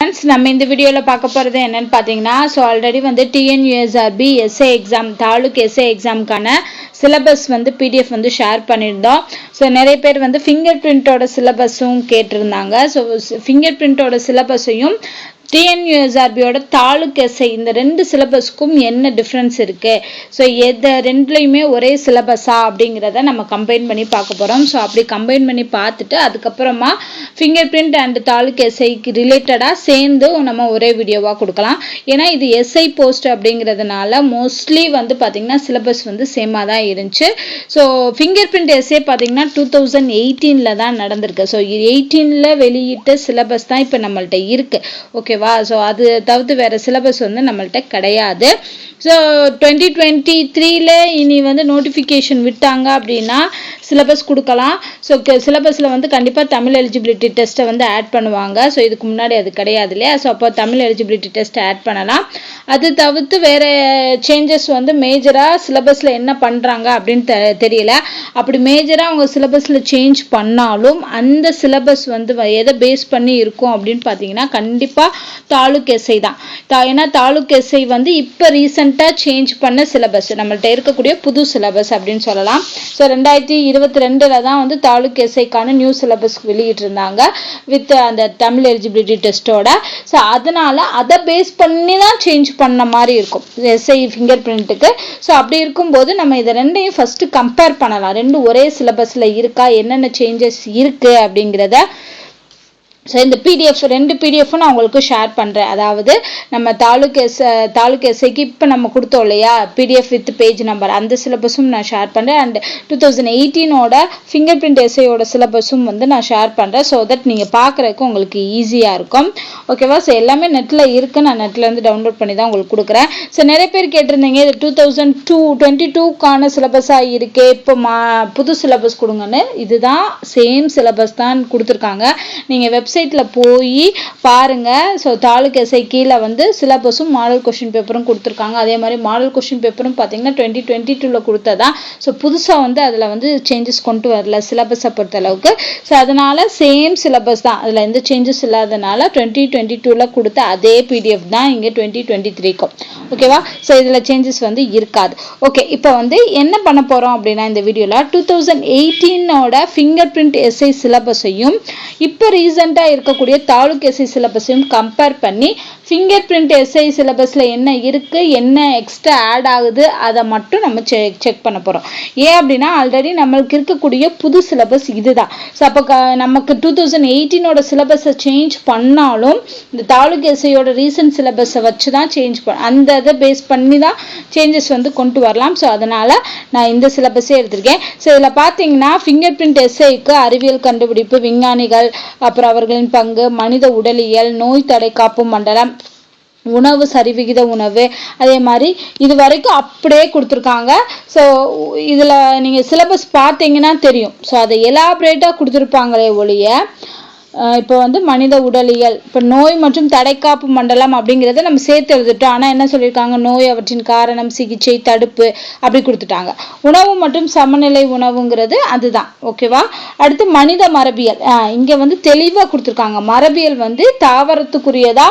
Friends, நம்ம இந்த வீடியோவில் பார்க்க போகிறது என்னென்னு பார்த்தீங்கன்னா, ஆல்ரெடி வந்து TNUSRB SA exam taluk SA எக்ஸாமுக்கான சிலபஸ் வந்து பிடிஎஃப் வந்து ஷேர் பண்ணியிருந்தோம். நிறைய பேர் வந்து ஃபிங்கர் பிரிண்டோட சிலபஸும் கேட்டிருந்தாங்க. ஃபிங்கர் பிரிண்டோட சிலபஸையும் TNUSRBயோட தாலுக் எஸ்ஐ இந்த ரெண்டு சிலபஸ்க்கும் என்ன டிஃப்ரென்ஸ் இருக்குது, எது ரெண்டுலையுமே ஒரே சிலபஸா அப்படிங்கிறத நம்ம கம்பைன் பண்ணி பார்க்க போகிறோம். அப்படி கம்பைன் பண்ணி பார்த்துட்டு அதுக்கப்புறமா ஃபிங்கர் பிரிண்ட் அண்ட் தாலுக் எஸ்ஐக்கு ரிலேட்டடாக சேர்ந்து நம்ம ஒரே வீடியோவாக கொடுக்கலாம். ஏன்னா இது எஸ்ஐ போஸ்ட் அப்படிங்கிறதுனால மோஸ்ட்லி வந்து பார்த்திங்கன்னா சிலபஸ் வந்து சேமாக தான் இருந்துச்சு. ஃபிங்கர் பிரிண்ட் எஸ்ஐ பார்த்திங்கன்னா 2018 தான் நடந்திருக்கு. 18 வெளியிட்ட சிலபஸ் தான் இப்போ நம்மள்ட்ட இருக்குது. ஓகே, அது தவிர்த்து வேற சிலபஸ் வந்து நம்மள்ட்ட கிடையாது. 2023 இனி வந்து நோட்டிஃபிகேஷன் விட்டாங்க அப்படின்னா சிலபஸ் கொடுக்கலாம். சிலபஸில் வந்து கண்டிப்பாக தமிழ் எலிஜிபிலிட்டி டெஸ்ட்டை வந்து ஆட் பண்ணுவாங்க. இதுக்கு முன்னாடி அது கிடையாது இல்லையா? அப்போ தமிழ் எலிஜிபிலிட்டி டெஸ்ட்டை ஆட் பண்ணலாம். அது தவிர்த்து வேறு சேஞ்சஸ் வந்து மேஜராக சிலபஸில் என்ன பண்ணுறாங்க அப்படின்னு தெரியல. அப்படி மேஜராக அவங்க சிலபஸில் சேஞ்ச் பண்ணாலும் அந்த சிலபஸ் வந்து எதை பேஸ் பண்ணி இருக்கும் அப்படின்னு பார்த்தீங்கன்னா கண்டிப்பாக தாலுக் எஸ்ஐ தான். ஏன்னா தாலுக் எஸ்ஐ வந்து இப்போ ரீசெண்டாக சேஞ்ச் பண்ண சிலபஸ், நம்மள்ட்ட இருக்கக்கூடிய புது சிலபஸ் அப்படின்னு சொல்லலாம். 2022 தான் வந்து தாலுக் எஸ்ஐக்கான நியூ சிலபஸ் வெளியிட்டிருந்தாங்க வித் அந்த தமிழ் எலிஜிபிலிட்டி டெஸ்ட்டோட. அதனால அதை பேஸ் பண்ணி தான் சேஞ்ச் பண்ண மாதிரி இருக்கும் எஸ்ஐ ஃபிங்கர் பிரிண்ட்டுக்கு. அப்படி இருக்கும்போது நம்ம இதை ரெண்டையும் ஃபர்ஸ்ட் கம்பேர் பண்ணலாம். ரெண்டும் ஒரே சிலபஸில் இருக்கா, என்னென்ன சேஞ்சஸ் இருக்கு அப்படிங்கிறத இந்த பிடிஎஃப் ரெண்டு பிடிஎஃப்பும் நான் உங்களுக்கு ஷேர் பண்ணுறேன். அதாவது நம்ம தாலுக் எஸ்ஐக்கு இப்போ நம்ம கொடுத்தோம் இல்லையா பிடிஎஃப் வித் பேஜ் நம்பர், அந்த சிலபஸும் நான் ஷேர் பண்ணுறேன். அண்ட் 2018 ஃபிங்கர் பிரிண்ட் எஸ்ஐயோட சிலபஸும் வந்து நான் ஷேர் பண்ணுறேன். தட் நீங்கள் பார்க்குறதுக்கு உங்களுக்கு ஈஸியாக இருக்கும். ஓகேவா? எல்லாமே நெட்டில் இருக்குது. நான் நெட்லேருந்து டவுன்லோட் பண்ணி தான் உங்களுக்கு கொடுக்குறேன். நிறைய பேர் கேட்டிருந்தீங்க இது 2022க்கான சிலபஸாக இருக்கே, இப்போ புது சிலபஸ் கொடுங்கன்னு. இதுதான் சேம் சிலபஸ் தான் கொடுத்துருக்காங்க. நீங்கள் வெப்சைட்டில் போய் பாருங்க. தாலுக் எஸ்ஐ கீழே வந்து சிலபஸும் மாடல் கொஸ்டின் பேப்பரும் கொடுத்துருக்காங்க. அதே மாதிரி மாடல் கொஸ்டின் பேப்பரும் பார்த்தீங்கன்னா 2022 கொடுத்ததான். புதுசாக வந்து அதில் வந்து சேஞ்சஸ் கொண்டு வரல சிலபஸை பொறுத்த அளவுக்கு. அதனால சேம் சிலபஸ் தான், அதில் எந்த சேஞ்சஸ் இல்லாதனால 2022 கொடுத்த அதே பிடிஎஃப் தான் இங்கே 2023க்கும். ஓகேவா? இதில் சேஞ்சஸ் வந்து இருக்காது. ஓகே, இப்போ வந்து என்ன பண்ண போகிறோம் அப்படின்னா இந்த வீடியோவில் 2018 ஃபிங்கர் பிரிண்ட் எஸ்ஐ சிலபஸையும் இப்போ ரீசெண்டாக இருக்கக்கூடிய தாலுக் எஸ்ஐ சிலபஸையும் கம்பேர் பண்ணி ஃபிங்கர் பிரிண்ட் எஸ்ஐ சிலபஸில் என்ன இருக்குது, என்ன எக்ஸ்ட்ரா ஆட் ஆகுது அதை மட்டும் நம்ம செக் பண்ண போகிறோம். ஏன் அப்படின்னா ஆல்ரெடி நம்மளுக்கு இருக்கக்கூடிய புது சிலபஸ் இதுதான். அப்போ நமக்கு 2018 சிலபஸை சேஞ்ச் பண்ணாலும் இந்த தாலுக் எஸ்ஐயோட ரீசன்ட் சிலபஸை வச்சு தான் சேஞ்ச் அந்த இதை பேஸ் பண்ணி தான் சேஞ்சஸ் வந்து கொண்டு வரலாம். அதனால் நான் இந்த சிலபஸே எடுத்திருக்கேன். இதில் பார்த்தீங்கன்னா ஃபிங்கர் பிரிண்ட் எஸ்ஐக்கு அறிவியல் கண்டுபிடிப்பு, விஞ்ஞானிகள், அப்புறம் அவர்களின் பங்கு, மனித உடலியல், நோய் தடை காப்பு மண்டலம், உணவு, சரிவிகித உணவு, அதே மாதிரி இது வரைக்கும் அப்படியே கொடுத்துருக்காங்க. இதில் நீங்கள் சிலபஸ் பார்த்தீங்கன்னா தெரியும். அதை எலாபரேட்டாக கொடுத்துருப்பாங்களே ஒழிய இப்போ வந்து மனித உடலியல், இப்போ நோய் மற்றும் தடைக்காப்பு மண்டலம் அப்படிங்கிறத நம்ம சேர்த்து எழுதிட்டோம். ஆனால் என்ன சொல்லியிருக்காங்க, நோய், அவற்றின் காரணம், சிகிச்சை, தடுப்பு அப்படி கொடுத்துட்டாங்க. உணவு மற்றும் சமநிலை உணவுங்கிறது அதுதான். ஓகேவா? அடுத்து மனித மரபியல், இங்கே வந்து தெளிவாக கொடுத்துருக்காங்க. மரபியல் வந்து தாவரத்துக்குரியதா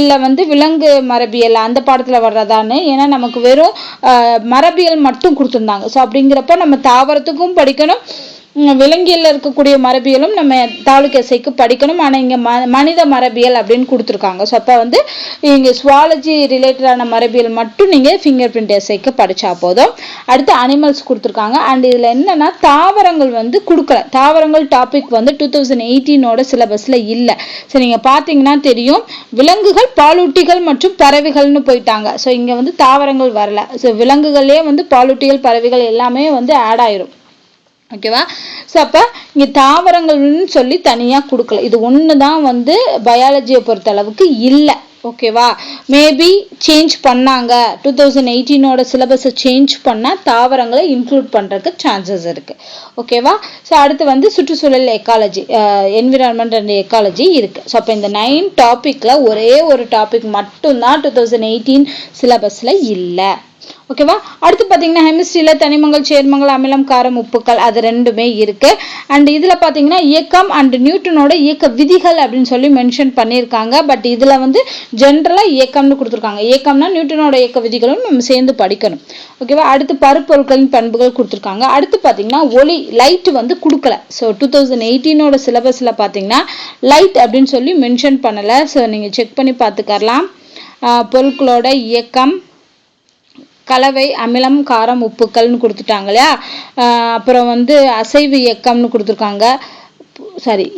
இல்லை வந்து விலங்கு மரபியல் அந்த பாடத்தில் வர்றதான்னு. ஏன்னா நமக்கு வெறும் மரபியல் மட்டும் கொடுத்துருந்தாங்க. அப்படிங்கிறப்ப நம்ம தாவரத்துக்கும் படிக்கணும், விலங்கியல் இருக்கக்கூடிய மரபியலும் நம்ம தாலுக் எஸ்ஐக்கு படிக்கணும். ஆனால் இங்கே மனித மரபியல் அப்படின்னு கொடுத்துருக்காங்க. அப்போ வந்து இங்கே சுவாலஜி ரிலேட்டடான மரபியல் மட்டும் நீங்கள் ஃபிங்கர் பிரிண்ட் எஸ்ஐக்கு படித்தா போதும். அடுத்து அனிமல்ஸ் கொடுத்துருக்காங்க. அண்ட் இதில் என்னென்னா தாவரங்கள் வந்து கொடுக்கல. தாவரங்கள் டாபிக் வந்து 2018 சிலபஸில் இல்லை. நீங்கள் பார்த்தீங்கன்னா தெரியும், விலங்குகள், பாலூட்டிகள் மற்றும் பறவைகள்னு போயிட்டாங்க. இங்கே வந்து தாவரங்கள் வரல. விலங்குகளே வந்து பாலூட்டிகள், பறவைகள் எல்லாமே வந்து ஆட் ஆயிரும். ஓகேவா? அப்போ இங்கே தாவரங்கள்னு சொல்லி தனியாக கொடுக்கல. இது ஒன்று தான் வந்து பயாலஜியை பொறுத்த அளவுக்கு இல்லை. ஓகேவா? மேபி சேஞ்ச் பண்ணாங்க, 2018 சிலபஸை சேஞ்ச் பண்ணால் தாவரங்களை இன்க்ளூட் பண்ணுறதுக்கு சான்சஸ் இருக்குது. ஓகேவா? அடுத்து வந்து சுற்றுச்சூழல் எக்காலஜி, என்விரான்மெண்ட் அண்ட் எக்காலஜி இருக்குது. அப்போ இந்த 9 டாப்பிக்கில் ஒரே ஒரு டாபிக் மட்டும்தான் 2018 சிலபஸில் இல்லை. ஓகேவா. அடுத்து பார்த்தீங்கன்னா கெமிஸ்ட்ரியில் தனிமங்கள், சேர்மங்கள், அமிலம், காரம், உப்புக்கள் அது ரெண்டுமே இருக்கு. அண்ட் இதில் பார்த்தீங்கன்னா இயக்கம் அண்ட் நியூட்டனோட இயக்க விதிகள் அப்படின்னு சொல்லி மென்ஷன் பண்ணியிருக்காங்க. பட் இதில் வந்து ஜென்ரலாக இயக்கம்னு கொடுத்துருக்காங்க. இயக்கம்னா நியூட்டனோட இயக்க விதிகளும் நம்ம சேர்ந்து படிக்கணும். ஓகேவா. அடுத்து பருப்பொருட்களின் பண்புகள் கொடுத்துருக்காங்க. அடுத்து பார்த்தீங்கன்னா ஒளி லைட் வந்து கொடுக்கல. ஸோ 2018 சிலபஸில் பார்த்தீங்கன்னா லைட் அப்படின்னு சொல்லி மென்ஷன் பண்ணலை. ஸோ நீங்கள் செக் பண்ணி பார்த்துக்கலாம். பொருட்களோட இயக்கம், கலவை, அமிலம், காரம், உப்புக்கள்னு கொடுத்துட்டாங்க இல்லையா. அப்புறம் வந்து அசைவு இயக்கம்னு கொடுத்துருக்காங்க.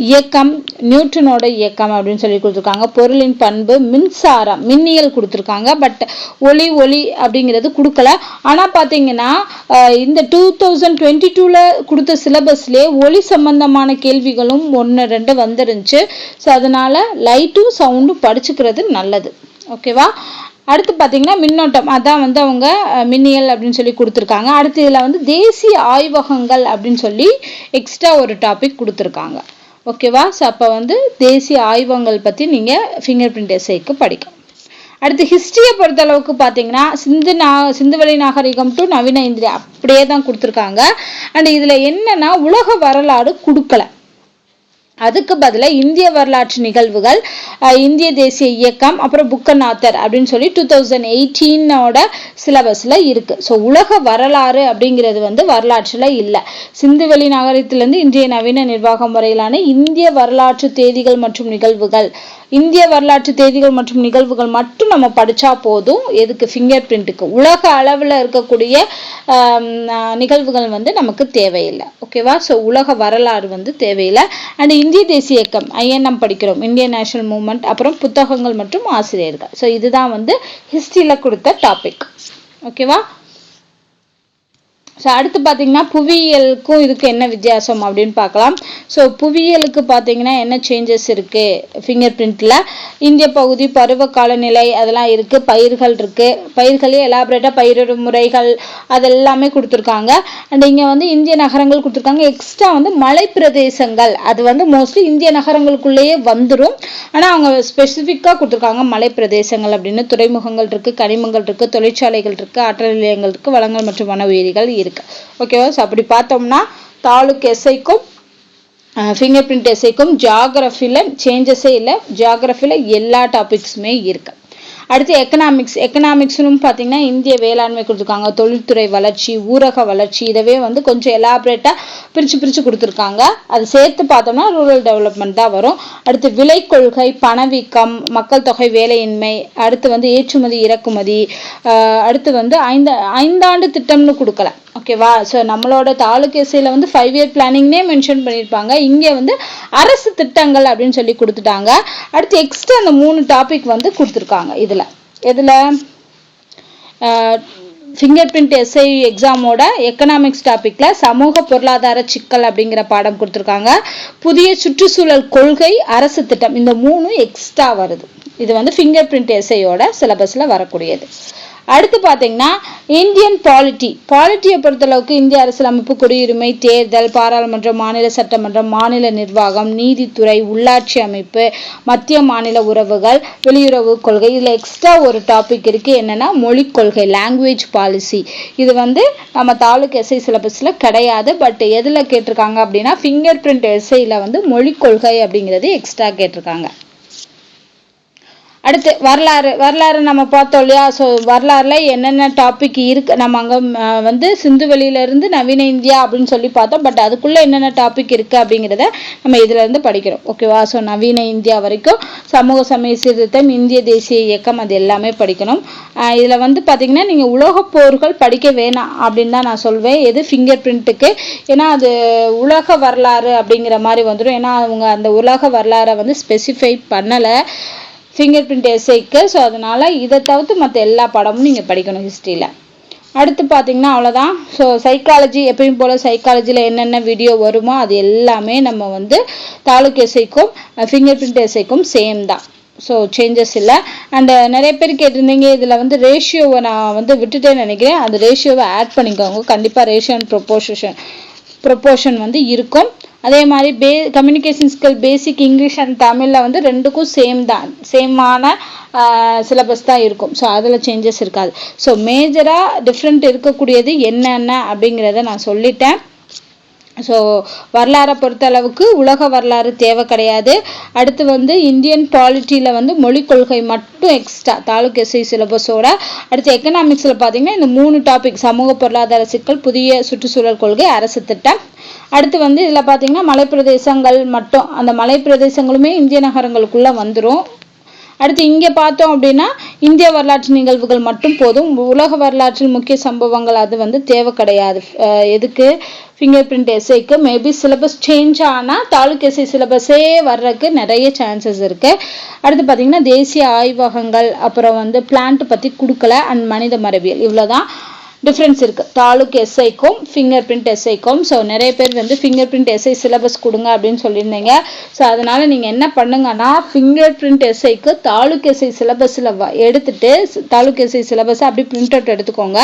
இயக்கம், நியூட்டனோட இயக்கம் அப்படின்னு சொல்லி கொடுத்துருக்காங்க. பொருளின் பண்பு, மின்சாரம், மின்னியல் கொடுத்துருக்காங்க. பட் ஒளி அப்படிங்கிறது கொடுக்கல. ஆனால் பார்த்தீங்கன்னா இந்த 2022 கொடுத்த சிலபஸ்லேயே ஒளி சம்பந்தமான கேள்விகளும் 1-2 வந்துருந்துச்சு. ஸோ அதனால லைட்டும் சவுண்டும் படிச்சுக்கிறது நல்லது. ஓகேவா. அடுத்து பார்த்தீங்கன்னா மின்னோட்டம், அதான் வந்து அவங்க மின்னியல் அப்படின்னு சொல்லி கொடுத்துருக்காங்க. அடுத்து இதில் வந்து தேசிய ஆய்வகங்கள் அப்படின்னு சொல்லி எக்ஸ்ட்ரா ஒரு டாபிக் கொடுத்துருக்காங்க. ஓகேவா. ஸோ அப்போ வந்து தேசிய ஆய்வகங்கள் பற்றி நீங்கள் ஃபிங்கர் பிரிண்ட் எஸ்ஐக்கு படிக்கணும். அடுத்து ஹிஸ்ட்ரியை பொறுத்தளவுக்கு பார்த்தீங்கன்னா சிந்துவெளி நாகரிகம் டு நவீன இந்தியா அப்படியே தான் கொடுத்துருக்காங்க. அண்ட் இதில் என்னன்னா உலக வரலாறு கொடுக்கல. அதுக்கு பதிலாக இந்திய வரலாற்று நிகழ்வுகள், இந்திய தேசிய இயக்கம், அப்புறம் புக்கநாதர் அப்படின்னு சொல்லி 2018 சிலபஸ்ல இருக்கு. ஸோ உலக வரலாறு அப்படிங்கிறது வந்து வரலாற்றுல இல்லை. சிந்துவெளி நாகரிகத்திலிருந்து இன்றைய நவீன நிர்வாக முறையிலான இந்திய வரலாற்று தேதிகள் மற்றும் நிகழ்வுகள், இந்திய வரலாற்று தேதிகள் மற்றும் நிகழ்வுகள் மட்டும் நம்ம படிச்சா போதும். எதுக்கு? ஃபிங்கர் பிரிண்ட்டுக்கு. உலக அளவில் இருக்கக்கூடிய நிகழ்வுகள் வந்து நமக்கு தேவையில்லை. ஓகேவா. ஸோ உலக வரலாறு வந்து தேவையில்லை. அண்ட் இந்திய தேசிய இயக்கம் INM படிக்கிறோம், இந்தியன் நேஷனல் மூவ்மெண்ட், அப்புறம் புத்தகங்கள் மற்றும் ஆசிரியர்கள். ஸோ இதுதான் வந்து ஹிஸ்டரியில் கொடுத்த டாபிக். ஓகேவா. ஸோ அடுத்து பார்த்தீங்கன்னா புவியியலுக்கும் இதுக்கு என்ன வித்தியாசம் அப்படின்னு பார்க்கலாம். ஸோ புவியியலுக்கு பார்த்தீங்கன்னா என்ன சேஞ்சஸ் இருக்குது ஃபிங்கர் பிரிண்டில்? இந்திய பகுதி, பருவ காலநிலை அதெல்லாம் இருக்குது. பயிர்கள் இருக்குது. பயிர்களே எலாபரேட்டாக பயிரிடும் முறைகள் அதெல்லாமே கொடுத்துருக்காங்க. அண்ட் இங்கே வந்து இந்திய நகரங்கள் கொடுத்துருக்காங்க. எக்ஸ்ட்ரா வந்து மலை பிரதேசங்கள் அது வந்து மோஸ்ட்லி இந்திய நகரங்களுக்குள்ளேயே வந்துடும். ஆனால் அவங்க ஸ்பெசிஃபிக்காக கொடுத்துருக்காங்க மலை பிரதேசங்கள் அப்படின்னு. துறைமுகங்கள் இருக்குது, கனிமங்கள் இருக்குது, தொழிற்சாலைகள் இருக்குது, ஆற்றல் நிலையங்கள் இருக்குது, வளங்கள் மற்றும் வன உயிரிகள் இருக்கு. ஓகேவா. ஸோ அப்படி பார்த்தோம்னா தாலுக் எஸ்ஐக்கும் ஃபிங்கர் பிரிண்ட் எஸ்ஐக்கும் ஜியாகிரஃபியில் சேஞ்சஸே இல்லை. ஜியாகிரஃபியில் எல்லா டாபிக்ஸுமே இருக்கு. அடுத்து எக்கனாமிக்ஸ்னு பார்த்தீங்கன்னா இந்திய வேளாண்மை கொடுத்துருக்காங்க, தொழில்துறை வளர்ச்சி, ஊரக வளர்ச்சி, இதவே வந்து கொஞ்சம் எலாபரேட்டாக பிரித்து கொடுத்துருக்காங்க. அது சேர்த்து பார்த்தோம்னா ரூரல் டெவலப்மெண்ட் தான் வரும். அடுத்து விலை கொள்கை, பணவீக்கம், மக்கள் தொகை, வேலையின்மை, அடுத்து வந்து ஏற்றுமதி இறக்குமதி, அடுத்து வந்து ஐந்தாண்டு திட்டம்னு கொடுக்கல. ஓகேவா. ஸோ நம்மளோட தாலுக் எஸ்ஐயில் வந்து 5 year பிளானிங்னே மென்ஷன் பண்ணியிருப்பாங்க. இங்கே வந்து அரசு திட்டங்கள் அப்படின்னு சொல்லி கொடுத்துட்டாங்க. அடுத்து எக்ஸ்ட்ரா அந்த 3 டாபிக் வந்து கொடுத்துருக்காங்க. இதில் ஃபிங்கர் பிரிண்ட் எஸ்ஐ எக்ஸாமோட எக்கனாமிக்ஸ் டாப்பிக்கில் சமூக பொருளாதார சிக்கல் அப்படிங்கிற பாடம் கொடுத்துருக்காங்க. புதிய சுற்றுச்சூழல் கொள்கை, அரசு திட்டம், இந்த 3 எக்ஸ்ட்ரா வருது. இது வந்து ஃபிங்கர் பிரிண்ட் எஸ்ஐயோட சிலபஸில் வரக்கூடியது. அடுத்து பார்த்தீங்கன்னா இந்தியன் பாலிட்டியை பொறுத்தளவுக்கு இந்திய அரசியலமைப்பு, குடியுரிமை, தேர்தல், பாராளுமன்றம், மாநில சட்டமன்றம், மாநில நிர்வாகம், நீதித்துறை, உள்ளாட்சி அமைப்பு, மத்திய மாநில உறவுகள், வெளியுறவு கொள்கை. இதில் எக்ஸ்ட்ரா ஒரு டாபிக் இருக்குது. என்னென்னா மொழிக் கொள்கை, லாங்குவேஜ் பாலிசி. இது வந்து நம்ம தாலுக் எஸ்ஐ சிலபஸில் கிடையாது. பட் எதில் கேட்டிருக்காங்க அப்படின்னா ஃபிங்கர் பிரிண்ட் எஸ்ஐயில் வந்து மொழிக் கொள்கை அப்படிங்கிறது எக்ஸ்ட்ரா கேட்டிருக்காங்க. அடுத்து வரலாறு நம்ம பார்த்தோம் இல்லையா. ஸோ வரலாறுல என்னென்ன டாபிக் இருக்கு, நம்ம அங்கே வந்து சிந்துவெளியிலேருந்து நவீன இந்தியா அப்படின்னு சொல்லி பார்த்தோம். பட் அதுக்குள்ளே என்னென்ன டாபிக் இருக்குது அப்படிங்கிறத நம்ம இதிலேருந்து படிக்கிறோம். ஓகேவா. ஸோ நவீன இந்தியா வரைக்கும் சமூக சமய சீர்திருத்தம், இந்திய தேசிய இயக்கம், அது எல்லாமே படிக்கணும். இதில் வந்து பார்த்தீங்கன்னா நீங்கள் உலகப் போர்கள் படிக்க வேணாம் அப்படின்னு தான் நான் சொல்வேன். எது ஃபிங்கர் பிரிண்ட்டுக்கு. ஏன்னா அது உலக வரலாறு அப்படிங்கிற மாதிரி வந்துடும். ஏன்னா அவங்க அந்த உலக வரலாறை வந்து ஸ்பெசிஃபை பண்ணலை ஃபிங்கர் பிரிண்ட் எஸ்ஐக்கு. ஸோ அதனால் இதை தவிர்த்து மற்ற எல்லா பாடமும் நீங்கள் படிக்கணும் ஹிஸ்ட்ரியில். அடுத்து பார்த்தீங்கன்னா அவ்வளோதான். ஸோ சைக்காலஜி எப்பயும் போல் சைக்காலஜியில் என்னென்ன வீடியோ வருமோ அது எல்லாமே நம்ம வந்து தாலுக் எஸ்ஐக்கும் ஃபிங்கர் பிரிண்ட் எஸ்ஐக்கும் சேம் தான். ஸோ சேஞ்சஸ் இல்லை. அண்ட் நிறைய பேர் கேட்டிருந்தீங்க இதில் வந்து ரேஷியோவை நான் வந்து விட்டுட்டேன்னு நினைக்கிறேன். அந்த ரேஷியோவை ஆட் பண்ணிக்கோங்க. கண்டிப்பாக ரேஷியோ அண்ட் ப்ரொப்போர்ஷன் வந்து இருக்கும். அதே மாதிரி communication skill basic English and தமிழில் வந்து ரெண்டுக்கும் சேமான சிலபஸ் தான் இருக்கும். ஸோ அதில் சேஞ்சஸ் இருக்காது. ஸோ மேஜராக டிஃப்ரெண்ட் இருக்கக்கூடியது என்னென்ன அப்படிங்கிறத நான் சொல்லிட்டேன். ஸோ வரலாறை பொறுத்தளவுக்கு உலக வரலாறு தேவை கிடையாது. அடுத்து வந்து இந்தியன் பாலிட்டியில் வந்து மொழிக் கொள்கை மட்டும் எக்ஸ்ட்ரா தாலுக் எஸ்ஐ சிலபஸோட. அடுத்து எக்கனாமிக்ஸில் பார்த்தீங்கன்னா இந்த 3 டாபிக் சமூக பொருளாதார சிக்கல், புதிய சுற்றுச்சூழல் கொள்கை, அரசு திட்டம். அடுத்து வந்து இதில் பார்த்தீங்கன்னா மலைப்பிரதேசங்கள் மட்டும், அந்த மலைப்பிரதேசங்களுமே இந்திய நகரங்களுக்குள்ளே வந்துடும். அடுத்து இங்கே பார்த்தோம் அப்படின்னா இந்திய வரலாற்று நிகழ்வுகள் மட்டும் போதும். உலக வரலாற்றில் முக்கிய சம்பவங்கள் அது வந்து தேவை கிடையாது. எதுக்கு ஃபிங்கர் பிரிண்ட் எஸ்ஐக்கு மேபி சிலபஸ் சேஞ்ச் ஆனால் தாலுக் எஸ்ஐ சிலபஸே வர்றதுக்கு நிறைய சான்சஸ் இருக்குது. அடுத்து பார்த்தீங்கன்னா தேசிய ஆய்வகங்கள், அப்புறம் வந்து பிளான்ட் பற்றி கொடுக்கல, அண்ட் மனித மரபியல், இவ்வளோதான் டிஃப்ரென்ஸ் இருக்குது தாலுக் எஸ்ஐக்கும் ஃபிங்கர் பிரிண்ட் எஸ்ஐக்கும். ஸோ நிறைய பேர் வந்து ஃபிங்கர் பிரிண்ட் எஸ்ஐ சிலபஸ் கொடுங்க அப்படின்னு சொல்லியிருந்தீங்க. ஸோ அதனால் நீங்கள் என்ன பண்ணுங்கன்னா ஃபிங்கர் பிரிண்ட் எஸ்ஐக்கு தாலுக் எஸ்ஐ சிலபஸில் எடுத்துட்டு தாலுக் எஸ்ஐ சிலபஸை அப்படி பிரிண்ட் அவுட் எடுத்துக்கோங்க.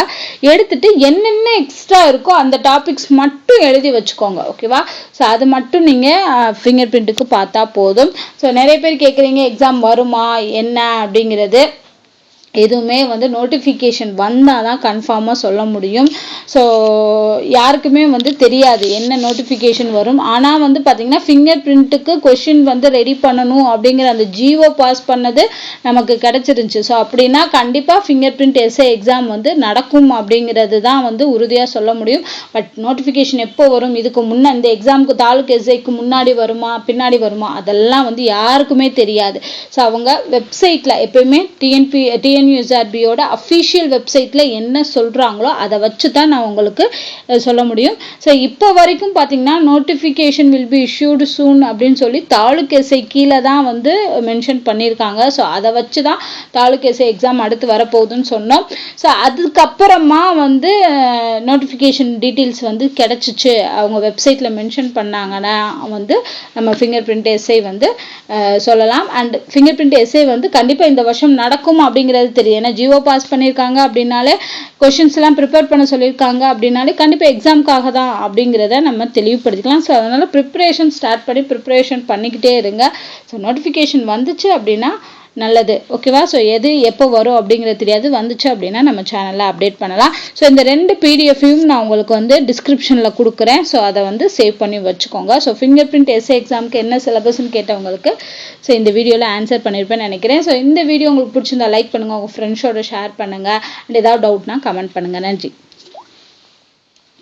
எடுத்துட்டு என்னென்ன எக்ஸ்ட்ரா இருக்கோ அந்த டாபிக்ஸ் மட்டும் எழுதி வச்சுக்கோங்க. ஓகேவா? ஸோ அது மட்டும் நீங்கள் ஃபிங்கர் பிரிண்ட்டுக்கு பார்த்தா போதும். ஸோ நிறைய பேர் கேட்குறீங்க எக்ஸாம் வருமா என்ன அப்படிங்கிறது. எதுவுமே வந்து நோட்டிஃபிகேஷன் வந்தால் தான் கன்ஃபார்மாக சொல்ல முடியும். ஸோ யாருக்குமே வந்து தெரியாது என்ன நோட்டிஃபிகேஷன் வரும். ஆனால் வந்து பார்த்திங்கன்னா ஃபிங்கர் பிரிண்ட்டுக்கு கொஷின் வந்து ரெடி பண்ணணும் அப்படிங்கிற அந்த ஜிஓ பாஸ் பண்ணது நமக்கு கிடச்சிருந்துச்சு. ஸோ அப்படின்னா கண்டிப்பாக ஃபிங்கர் பிரிண்ட் எஸ்ஐ எக்ஸாம் வந்து நடக்கும் அப்படிங்கிறது தான் வந்து உறுதியாக சொல்ல முடியும். பட் நோட்டிஃபிகேஷன் எப்போ வரும், இதுக்கு முன்னே இந்த எக்ஸாமுக்கு தாலுக் எஸ்ஐக்கு முன்னாடி வருமா பின்னாடி வருமா அதெல்லாம் வந்து யாருக்குமே தெரியாது. ஸோ அவங்க வெப்சைட்டில் எப்பயுமே டிஎன்யூஎஸ்ஆர்பியோட அஃபிஷியல் வெப்சைட்டில் என்ன சொல்கிறாங்களோ அதை வச்சு தான் நான் உங்களுக்கு சொல்ல முடியும். ஸோ இப்போ வரைக்கும் பார்த்தீங்கன்னா நோட்டிஃபிகேஷன் வில் பி இஷ்யூடு சூன் அப்படின்னு சொல்லி தாலுக் எஸ்ஐ கீழே தான் வந்து மென்ஷன் பண்ணியிருக்காங்க. ஸோ அதை வச்சு தான் தாலுக் எஸ்ஐ எக்ஸாம் அடுத்து வரப்போகுதுன்னு சொன்னோம். ஸோ அதுக்கப்புறமா வந்து நோட்டிஃபிகேஷன் டீட்டெயில்ஸ் வந்து கிடச்சிச்சு, அவங்க வெப்சைட்டில் மென்ஷன் பண்ணாங்கன்னா வந்து நம்ம ஃபிங்கர் பிரிண்ட் எஸ்ஐ வந்து சொல்லலாம். அண்ட் ஃபிங்கர் பிரிண்ட் எஸ்ஐ வந்து கண்டிப்பாக இந்த வருஷம் நடக்கும் அப்படிங்கிறது தெரியும். ஏன்னா ஜிஓ பாஸ் பண்ணியிருக்காங்க அப்படின்னாலே கொஷின்ஸ் எல்லாம் ப்ரிப்பேர் பண்ண சொல்லியிருக்காங்க அப்படின்னாலே கண்டிப்பாக எக்ஸாமுக்காக தான் அப்படிங்கிறத நம்ம தெளிவுபடுத்திக்கலாம். ஸோ அதனால் ப்ரிப்பரேஷன் ஸ்டார்ட் பண்ணி ப்ரிப்பரேஷன் பண்ணிக்கிட்டே இருங்க. ஸோ நோட்டிஃபிகேஷன் வந்துச்சு அப்படின்னா நல்லது. ஓகேவா? ஸோ எது எப்போ வரும் அப்படிங்கிறது தெரியாது, வந்துச்சு அப்படின்னா நம்ம சேனலில் அப்டேட் பண்ணலாம். ஸோ இந்த 2 பிடிஎஃபையும் நான் உங்களுக்கு வந்து டிஸ்கிரிப்ஷனில் கொடுக்குறேன். ஸோ அதை வந்து சேவ் பண்ணி வச்சுக்கோங்க. ஸோ ஃபிங்கர் பிரிண்ட் எஸ்ஐ எக்ஸாமுக்கு என்ன சிலபஸ்ன்னு கேட்டவங்களுக்கு ஸோ இந்த வீடியோவில் ஆன்சர் பண்ணியிருப்பேன்னு நினைக்கிறேன். ஸோ இந்த வீடியோ உங்களுக்கு பிடிச்சிருந்தா லைக் பண்ணுங்கள், உங்கள் ஃப்ரெண்ட்ஸோட ஷேர் பண்ணுங்கள். அண்ட் ஏதாவது டவுட்னா கமெண்ட் பண்ணுங்கள். நன்றி.